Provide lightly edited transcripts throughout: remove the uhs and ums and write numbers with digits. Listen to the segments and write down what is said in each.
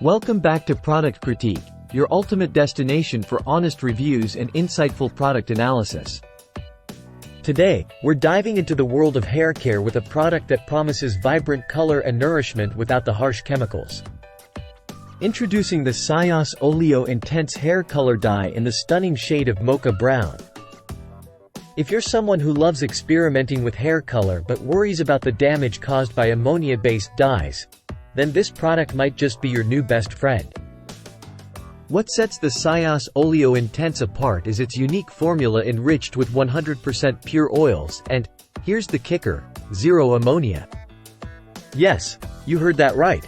Welcome back to Product Critique, your ultimate destination for honest reviews and insightful product analysis. Today, we're diving into the world of hair care with a product that promises vibrant color and nourishment without the harsh chemicals. Introducing the Syoss Oleo Intense Hair Color Dye in the stunning shade of Mocha Brown. If you're someone who loves experimenting with hair color but worries about the damage caused by ammonia-based dyes, then this product might just be your new best friend. What sets the Syoss Oleo Intense apart is its unique formula enriched with 100% pure oils and, here's the kicker, zero ammonia. Yes, you heard that right.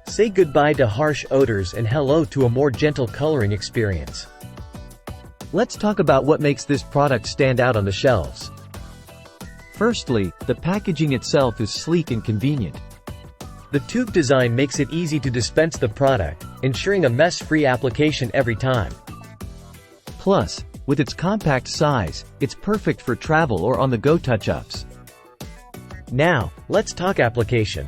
Say goodbye to harsh odors and hello to a more gentle coloring experience. Let's talk about what makes this product stand out on the shelves. Firstly, the packaging itself is sleek and convenient. The tube design makes it easy to dispense the product, ensuring a mess-free application every time. Plus, with its compact size, it's perfect for travel or on-the-go touch-ups. Now, let's talk application.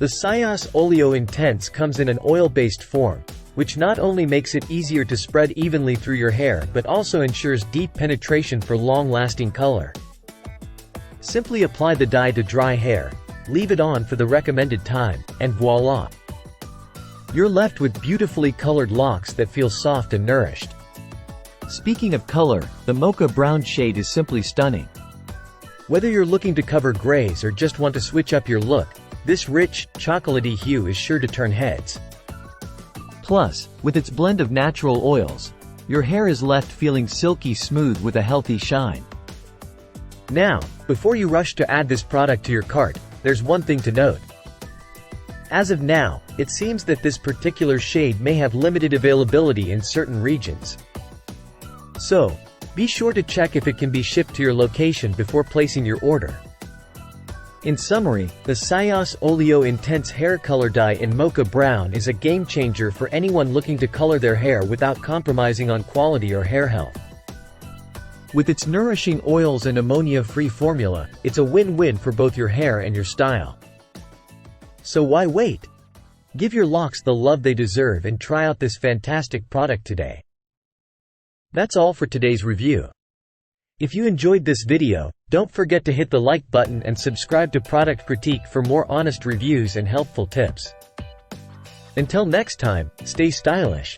The Syoss Oleo Intense comes in an oil-based form, which not only makes it easier to spread evenly through your hair but also ensures deep penetration for long-lasting color. Simply apply the dye to dry hair, leave it on for the recommended time, and voila! You're left with beautifully colored locks that feel soft and nourished. Speaking of color, the Mocha Brown shade is simply stunning. Whether you're looking to cover grays or just want to switch up your look, this rich, chocolatey hue is sure to turn heads. Plus, with its blend of natural oils, your hair is left feeling silky smooth with a healthy shine. Now, before you rush to add this product to your cart, there's one thing to note. As of now, it seems that this particular shade may have limited availability in certain regions. So, be sure to check if it can be shipped to your location before placing your order. In summary, the Syoss Oleo Intense Hair Color Dye in Mocha Brown is a game-changer for anyone looking to color their hair without compromising on quality or hair health. With its nourishing oils and ammonia-free formula, it's a win-win for both your hair and your style. So why wait? Give your locks the love they deserve and try out this fantastic product today. That's all for today's review. If you enjoyed this video, don't forget to hit the like button and subscribe to Product Critique for more honest reviews and helpful tips. Until next time, stay stylish.